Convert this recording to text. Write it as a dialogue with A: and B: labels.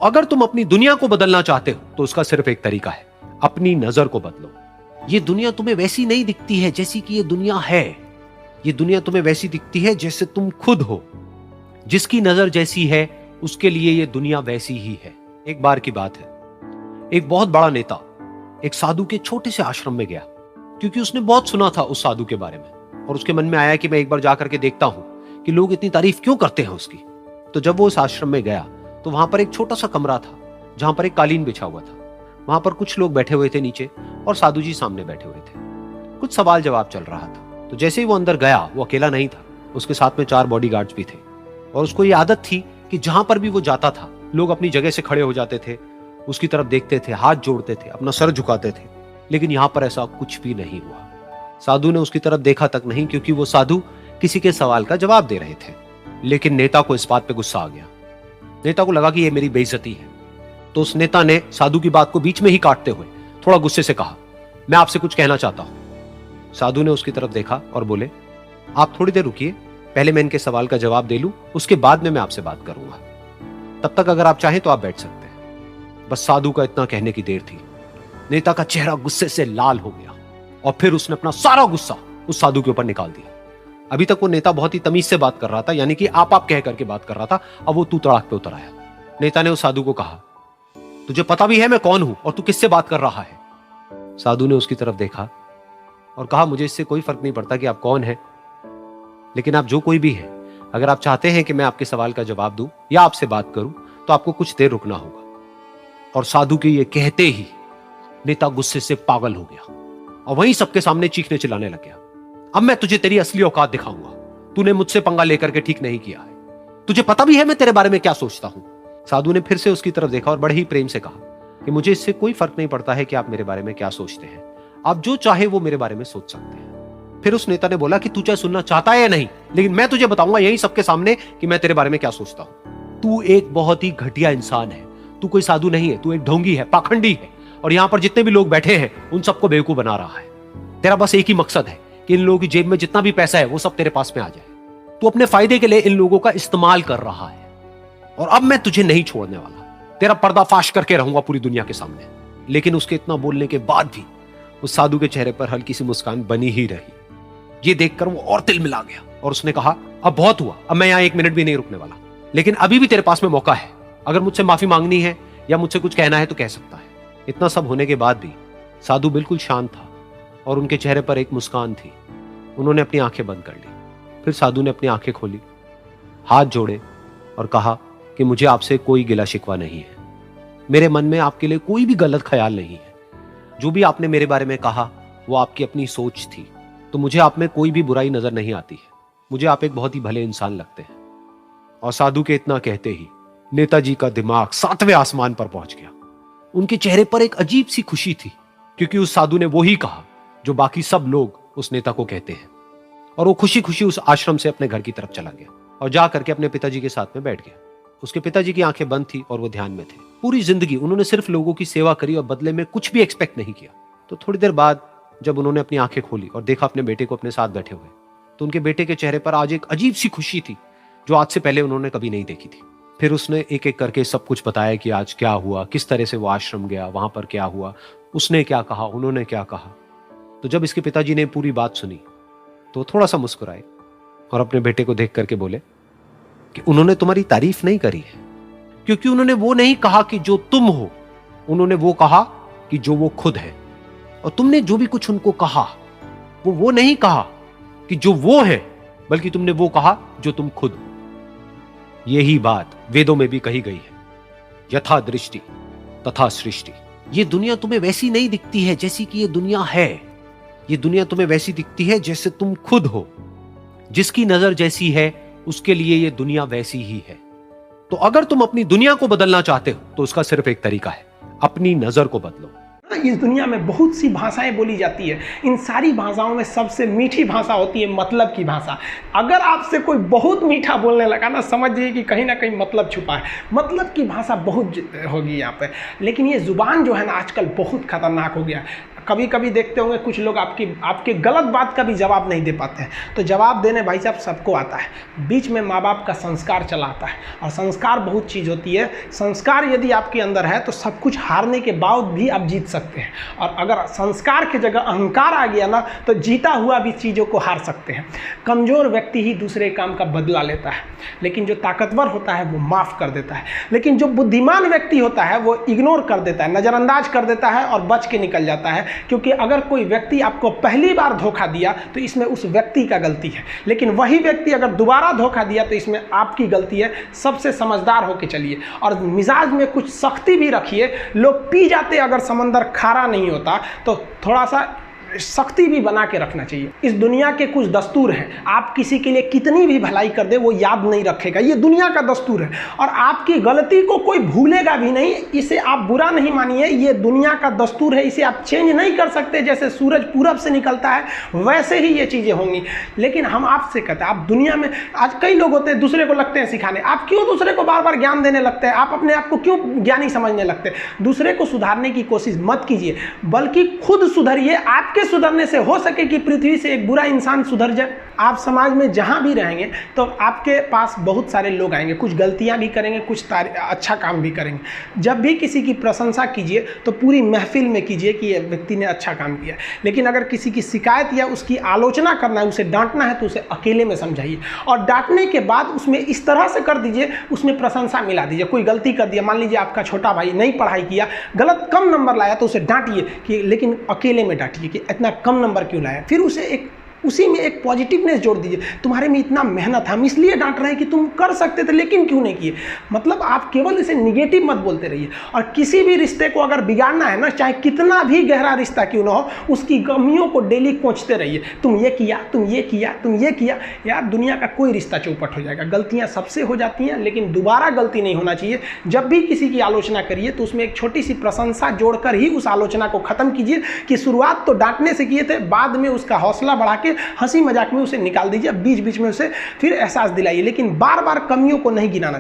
A: अगर तुम अपनी दुनिया को बदलना चाहते हो तो उसका सिर्फ एक तरीका है, अपनी नजर को बदलो। ये दुनिया तुम्हें वैसी नहीं दिखती है जैसी कि ये दुनिया है। ये दुनिया तुम्हें वैसी दिखती है जैसे तुम खुद हो। जिसकी नजर जैसी है उसके लिए ये दुनिया वैसी ही है। एक बार की बात है, एक बहुत बड़ा नेता एक साधु के छोटे से आश्रम में गया, क्योंकि उसने बहुत सुना था उस साधु के बारे में, और उसके मन में आया कि मैं एक बार जाकर के देखता हूं कि लोग इतनी तारीफ क्यों करते हैं उसकी। तो जब वो उस आश्रम में गया तो वहां पर एक छोटा सा कमरा था जहां पर एक कालीन बिछा हुआ था। वहां पर कुछ लोग बैठे हुए थे नीचे और साधु जी सामने बैठे हुए थे। कुछ सवाल जवाब चल रहा था। तो जैसे ही वो अंदर गया, वो अकेला नहीं था, उसके साथ में 4 बॉडीगार्ड्स भी थे। और उसको ये आदत थी कि जहां पर भी वो जाता था लोग अपनी जगह से खड़े हो जाते थे, उसकी तरफ देखते थे, हाथ जोड़ते थे, अपना सर झुकाते थे। लेकिन यहां पर ऐसा कुछ भी नहीं हुआ। साधु ने उसकी तरफ देखा तक नहीं, क्योंकि वो साधु किसी के सवाल का जवाब दे रहे थे। लेकिन नेता को इस बात पे गुस्सा आ गया। नेता को लगा कि ये मेरी बेइज्जती है। तो उस नेता ने साधु की बात को बीच में ही काटते हुए थोड़ा गुस्से से कहा, मैं आपसे कुछ कहना चाहता हूं। साधु ने उसकी तरफ देखा और बोले, आप थोड़ी देर रुकिए, पहले मैं इनके सवाल का जवाब दे लूं, उसके बाद में मैं आपसे बात करूंगा। तब तक अगर आप चाहें तो आप बैठ सकते हैं। बस साधु का इतना कहने की देर थी। नेता का चेहरा गुस्से से लाल हो गया और फिर उसने अपना सारा गुस्सा उस साधु के ऊपर निकाल दिया। अभी तक वो नेता बहुत ही तमीज से बात कर रहा था, यानी कि आप कह करके बात कर रहा था। अब वो तू तड़ाक पे उतर आया। नेता ने उस साधु को कहा, तुझे पता भी है मैं कौन हूं और तू किससे बात कर रहा है? साधु ने उसकी तरफ देखा और कहा, मुझे इससे कोई फर्क नहीं पड़ता कि आप कौन हैं, लेकिन आप जो कोई भी है, अगर आप चाहते हैं कि मैं आपके सवाल का जवाब दूं या आपसे बात करूं तो आपको कुछ देर रुकना होगा। और साधु के ये कहते ही नेता गुस्से से पागल हो गया और वहीं सबके सामने चीखने चिल्लाने लग गया, अब मैं तुझे तेरी असली औकात दिखाऊंगा। तूने मुझसे पंगा लेकर के ठीक नहीं किया है। तुझे पता भी है मैं तेरे बारे में क्या सोचता हूं। साधु ने फिर से उसकी तरफ देखा और बड़े ही प्रेम से कहा कि मुझे इससे कोई फर्क नहीं पड़ता है कि आप मेरे बारे में क्या सोचते हैं। आप जो चाहे वो मेरे बारे में सोच सकते हैं। फिर उस नेता ने बोला कि तू चाहे सुनना चाहता है या नहीं, लेकिन मैं तुझे बताऊंगा यही सबके सामने कि मैं तेरे बारे में क्या सोचता हूं। तू एक बहुत ही घटिया इंसान है। तू कोई साधु नहीं है, तू एक ढोंगी है, पाखंडी है, और यहां पर जितने भी लोग बैठे हैं उन सबको बेवकूफ बना रहा है। तेरा बस एक ही मकसद है कि इन लोगों की जेब में जितना भी पैसा है वो सब तेरे पास में आ जाए। तू अपने फायदे के लिए इन लोगों का इस्तेमाल कर रहा है और अब मैं तुझे नहीं छोड़ने वाला। तेरा पर्दाफाश करके रहूंगा पूरी दुनिया के सामने। लेकिन उसके इतना बोलने के बाद भी उस साधु के चेहरे पर हल्की सी मुस्कान बनी ही रही। ये देखकर वो और तिल मिला गया और उसने कहा, अब बहुत हुआ, अब मैं यहां 1 मिनट भी नहीं रुकने वाला। लेकिन अभी भी तेरे पास में मौका है। अगर मुझसे माफी मांगनी है या मुझसे कुछ कहना है तो कह सकता है। इतना सब होने के बाद भी साधु बिल्कुल शांत था और उनके चेहरे पर एक मुस्कान थी। उन्होंने अपनी आंखें बंद कर ली। फिर साधु ने अपनी आंखें खोली, हाथ जोड़े और कहा कि मुझे आपसे कोई गिला शिकवा नहीं है। मेरे मन में आपके लिए कोई भी गलत ख्याल नहीं है। जो भी आपने मेरे बारे में कहा वो आपकी अपनी सोच थी। तो मुझे आप में कोई भी बुराई नजर नहीं आती है। मुझे आप एक बहुत ही भले इंसान लगते हैं। और साधु के इतना कहते ही नेताजी का दिमाग 7वें आसमान पर पहुंच गया। उनके चेहरे पर एक अजीब सी खुशी थी, क्योंकि उस साधु ने वो ही कहा जो बाकी सब लोग उस नेता को कहते हैं। और वो खुशी खुशी उस आश्रम से अपने घर की तरफ चला गया और जा करके अपने पिताजी के साथ में बैठ गया। उसके पिताजी की आंखें बंद थी और वो ध्यान में थे। पूरी जिंदगी उन्होंने सिर्फ लोगों की सेवा करी और बदले में कुछ भी एक्सपेक्ट नहीं किया। तो थोड़ी देर बाद जब उन्होंने अपनी आंखें खोली और देखा अपने बेटे को अपने साथ बैठे हुए, तो उनके बेटे के चेहरे पर आज एक अजीब सी खुशी थी जो आज से पहले उन्होंने कभी नहीं देखी थी। फिर उसने एक एक करके सब कुछ बताया कि आज क्या हुआ, किस तरह से वो आश्रम गया, वहां पर क्या हुआ, उसने क्या कहा, उन्होंने क्या कहा। तो जब इसके पिताजी ने पूरी बात सुनी तो थोड़ा सा मुस्कुराए और अपने बेटे को देख करके बोले कि उन्होंने तुम्हारी तारीफ नहीं करी है, क्योंकि उन्होंने वो नहीं कहा कि जो तुम हो, उन्होंने वो कहा कि जो वो खुद है। और तुमने जो भी कुछ उनको कहा वो नहीं कहा कि जो वो है, बल्कि तुमने वो कहा जो तुम खुद हो। यही बात वेदों में भी कही गई है, यथा दृष्टि तथा सृष्टि। ये दुनिया तुम्हें वैसी नहीं दिखती है जैसी कि ये दुनिया है। ये दुनिया तुम्हें वैसी दिखती है जैसे तुम खुद हो। जिसकी नजर जैसी है उसके लिए ये दुनिया वैसी ही है। तो अगर तुम अपनी दुनिया को बदलना चाहते हो तो उसका सिर्फ एक तरीका है, अपनी नजर को बदलो।
B: इस दुनिया में बहुत सी भाषाएं बोली जाती है। इन सारी भाषाओं में सबसे मीठी भाषा होती है मतलब की भाषा। अगर आपसे कोई बहुत मीठा बोलने लगा ना, समझिए कि कहीं ना कहीं मतलब छुपा है। मतलब की भाषा बहुत होगी यहाँ पे। लेकिन ये जुबान जो है ना आजकल बहुत खतरनाक हो गया। कभी कभी देखते होंगे कुछ लोग आपके गलत बात का भी जवाब नहीं दे पाते हैं। तो जवाब देने भाई साहब सबको आता है, बीच में माँ बाप का संस्कार चला आता है, और संस्कार बहुत चीज़ होती है। संस्कार यदि आपके अंदर है तो सब कुछ हारने के बाद भी आप जीत सकते हैं, और अगर संस्कार की जगह अहंकार आ गया ना तो जीता हुआ भी चीज़ों को हार सकते हैं। कमज़ोर व्यक्ति ही दूसरे काम का बदला लेता है, लेकिन जो ताकतवर होता है वो माफ़ कर देता है। लेकिन जो बुद्धिमान व्यक्ति होता है वो इग्नोर कर देता है, नज़रअंदाज कर देता है और बच के निकल जाता है। क्योंकि अगर कोई व्यक्ति आपको पहली बार धोखा दिया तो इसमें उस व्यक्ति का गलती है, लेकिन वही व्यक्ति अगर दोबारा धोखा दिया तो इसमें आपकी गलती है। सबसे समझदार होकर चलिए, और मिजाज में कुछ सख्ती भी रखिए। लोग पी जाते अगर समंदर खारा नहीं होता तो थोड़ा सा सख्ती भी बना के रखना चाहिए। इस दुनिया के कुछ दस्तूर हैं, आप किसी के लिए कितनी भी भलाई कर दे वो याद नहीं रखेगा, ये दुनिया का दस्तूर है। और आपकी गलती को कोई भूलेगा भी नहीं, इसे आप बुरा नहीं मानिए, ये दुनिया का दस्तूर है, इसे आप चेंज नहीं कर सकते। जैसे सूरज पूरब से निकलता है वैसे ही ये चीज़ें होंगी। लेकिन हम आपसे कहते हैं, आप दुनिया में आज कई लोग होते हैं दूसरे को लगते हैं सिखाने, आप क्यों दूसरे को बार बार ज्ञान देने लगते हैं? आप अपने आप को क्यों ज्ञानी समझने लगते हैं? दूसरे को सुधारने की कोशिश मत कीजिए, बल्कि खुद सुधरिए। आपके सुधरने से हो सके कि पृथ्वी से एक बुरा इंसान सुधर जाए। आप समाज में जहां भी रहेंगे तो आपके पास बहुत सारे लोग आएंगे, कुछ गलतियां भी करेंगे, कुछ अच्छा काम भी करेंगे। जब भी किसी की प्रशंसा कीजिए तो पूरी महफिल में कीजिए कि ये व्यक्ति ने अच्छा काम किया। लेकिन अगर किसी की शिकायत या उसकी आलोचना करना है, उसे डांटना है, तो उसे अकेले में समझाइए, और डांटने के बाद उसमें इस तरह से कर दीजिए, उसमें प्रशंसा मिला दीजिए। कोई गलती कर दिया, मान लीजिए आपका छोटा भाई नहीं पढ़ाई किया, गलत कम नंबर लाया, तो उसे डांटिए कि, लेकिन अकेले में डांटिए कि इतना कम नंबर क्यों लाया। फिर उसे उसी में एक पॉजिटिवनेस जोड़ दीजिए, तुम्हारे में इतना मेहनत है, हम इसलिए डांट रहे हैं कि तुम कर सकते थे लेकिन क्यों नहीं किए। मतलब आप केवल इसे निगेटिव मत बोलते रहिए। और किसी भी रिश्ते को अगर बिगाड़ना है ना, चाहे कितना भी गहरा रिश्ता क्यों ना हो, उसकी कमियों को डेली कोंचते रहिए। तुम ये किया, तुम ये किया, तुम ये किया। यार दुनिया का कोई रिश्ता चौपट हो जाएगा। गलतियाँ सबसे हो जाती हैं, लेकिन दोबारा गलती नहीं होना चाहिए। जब भी किसी की आलोचना करिए तो उसमें एक छोटी सी प्रशंसा जोड़कर ही उस आलोचना को खत्म कीजिए कि शुरुआत तो डांटने से किए थे, बाद में उसका हौसला बढ़ा के हंसी मजाक में उसे निकाल दीजिए। बीच बीच में उसे फिर एहसास दिलाइए, लेकिन बार बार कमियों को नहीं गिनाना।